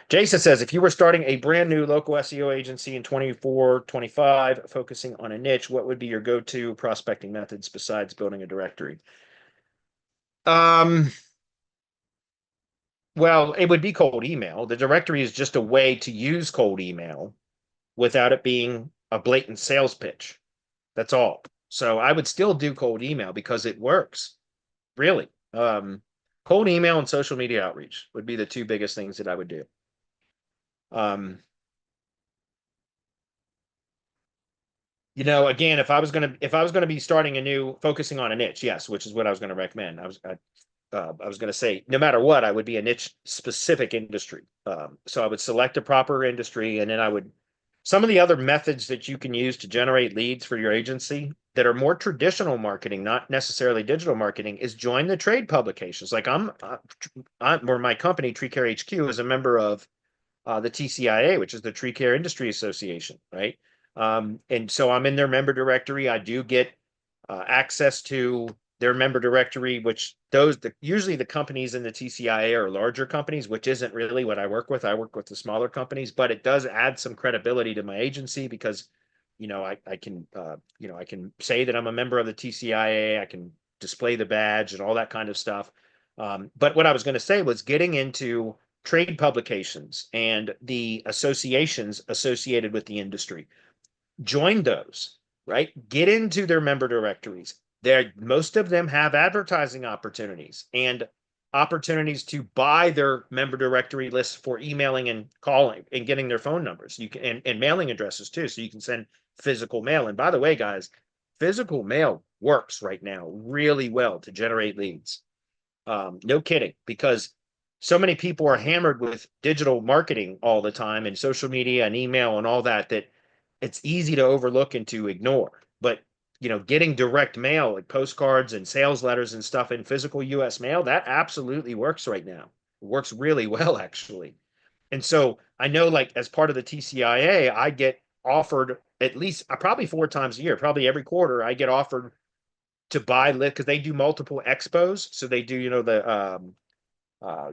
Jason says, if you were starting a brand new local SEO agency in 24, 25, focusing on a niche, what would be your go-to prospecting methods besides building a directory? Um, well, it would be cold email. The directory is just a way to use cold email without it being a blatant sales pitch. That's all. So I would still do cold email because it works, really. Cold email and social media outreach would be the two biggest things that I would do. Um, again, if I was gonna be starting a new focusing on a niche, yes, which is what I was gonna recommend. I was gonna say, no matter what, I would be a niche specific industry. So I would select a proper industry, and then I would some of the other methods that you can use to generate leads for your agency that are more traditional marketing, not necessarily digital marketing, is join the trade publications. Like or my company, Tree Care HQ, is a member of the TCIA, which is the Tree Care Industry Association, right? And so I'm in their member directory. I do get access to their member directory, which usually the companies in the TCIA are larger companies, which isn't really what I work with. I work with the smaller companies, but it does add some credibility to my agency because, I can say that I'm a member of the TCIA. I can display the badge and all that kind of stuff. But what I was going to say was getting into trade publications and the associations associated with the industry. Join those, right? Get into their member directories. Most of them have advertising opportunities and opportunities to buy their member directory lists for emailing and calling and getting their phone numbers. You can and mailing addresses too, so you can send physical mail. And by the way, guys, physical mail works right now really well to generate leads. No kidding, because so many people are hammered with digital marketing all the time and social media and email and all that it's easy to overlook and to ignore. But getting direct mail like postcards and sales letters and stuff in physical US mail, that absolutely works right now. It works really well, actually. And so I know, like, as part of the TCIA, I get offered at least probably 4 times a year, probably every quarter, I get offered to buy lit because they do multiple expos. So they do, the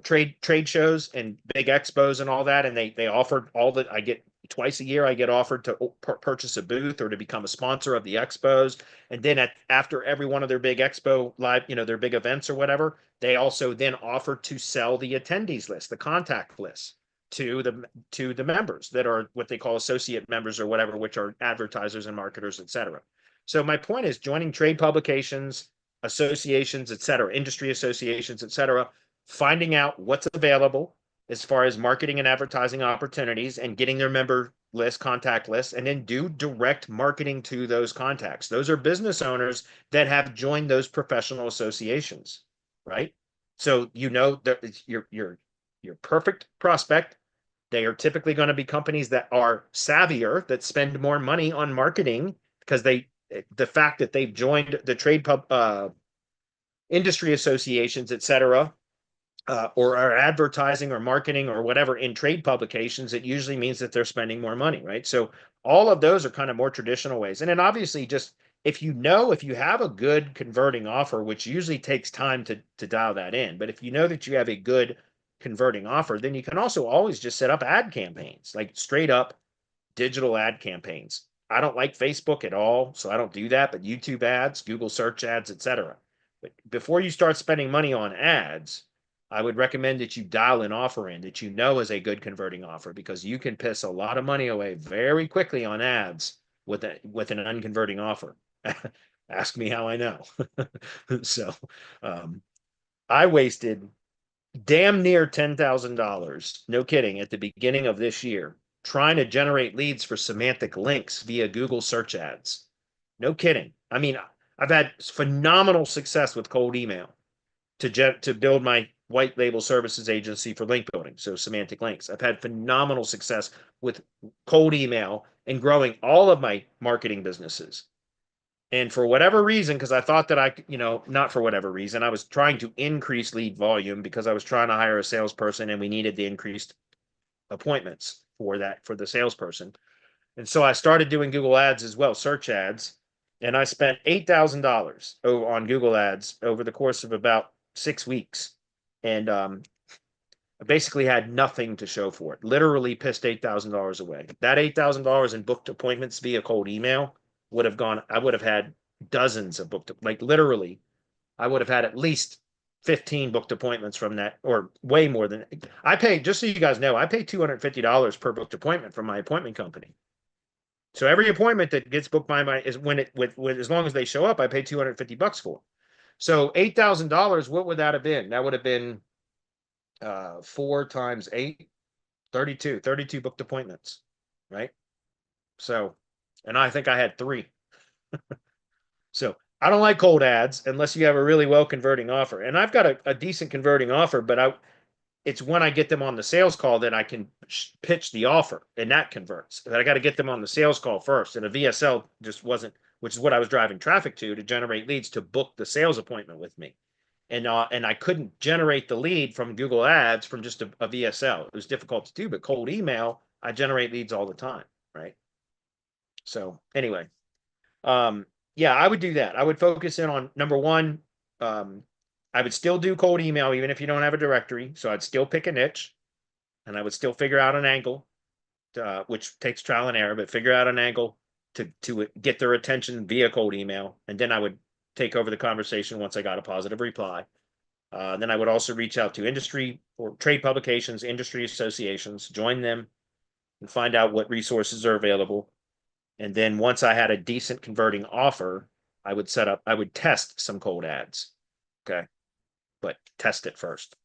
trade shows and big expos and all that, and they offered all that. I get twice a year. I get offered to purchase a booth or to become a sponsor of the expos, and then after every one of their big expo live, their big events or whatever, they also then offer to sell the attendees list, the contact list to the members that are what they call associate members or whatever, which are advertisers and marketers, etc. So my point is joining trade publications, associations, etc., industry associations, etc., finding out what's available as far as marketing and advertising opportunities and getting their member list, contact list, and then do direct marketing to those contacts. Those are business owners that have joined those professional associations, right? So that your perfect prospect. They are typically going to be companies that are savvier, that spend more money on marketing because the fact that they've joined the trade industry associations, etc., or are advertising or marketing or whatever in trade publications, it usually means that they're spending more money, right? So all of those are kind of more traditional ways. And then obviously just if you have a good converting offer, which usually takes time to dial that in, but if you know that you have a good converting offer, then you can also always just set up ad campaigns, like straight up digital ad campaigns. I don't like Facebook at all, so I don't do that, but YouTube ads, Google search ads, etc. But before you start spending money on ads, I would recommend that you dial an offer in that you know is a good converting offer because you can piss a lot of money away very quickly on ads with an unconverting offer. Ask me how I know. So um, I wasted damn near $10,000, no kidding, at the beginning of this year, trying to generate leads for semantic links via Google search ads. No kidding. I mean, I've had phenomenal success with cold email to build my white label services agency for link building, so semantic links. I've had phenomenal success with cold email and growing all of my marketing businesses. And for whatever reason, because I thought that not for whatever reason, I was trying to increase lead volume because I was trying to hire a salesperson and we needed the increased appointments for the salesperson. And so I started doing Google ads as well, search ads. And I spent $8,000 on Google ads over the course of about 6 weeks. And I basically had nothing to show for it. Literally pissed $8,000 away. That $8,000 in booked appointments via cold email would have gone. I would have had dozens of booked, like literally, I would have had at least 15 booked appointments from that, or way more than I paid. Just so you guys know, I pay $250 per booked appointment from my appointment company. So every appointment that gets booked by my is when it with as long as they show up, I pay $250 for. So $8,000, what would that have been? That would have been 4 times 8, 32 booked appointments, right? So, and I think I had 3. So I don't like cold ads unless you have a really well converting offer. And I've got a decent converting offer, but it's when I get them on the sales call that I can pitch the offer, and that converts. But I got to get them on the sales call first. And a VSL just wasn't, which is what I was driving traffic to generate leads to book the sales appointment with me. And I couldn't generate the lead from Google Ads from just a VSL. It was difficult to do, but cold email, I generate leads all the time, right? So anyway, yeah, I would do that. I would focus in on number one. I would still do cold email even if you don't have a directory. So I'd still pick a niche, and I would still figure out an angle, which takes trial and error, but figure out an angle to get their attention via cold email, and then I would take over the conversation once I got a positive reply. Then I would also reach out to industry or trade publications, industry associations, join them, and find out what resources are available. And then once I had a decent converting offer, I would test some cold ads. Okay. But test it first.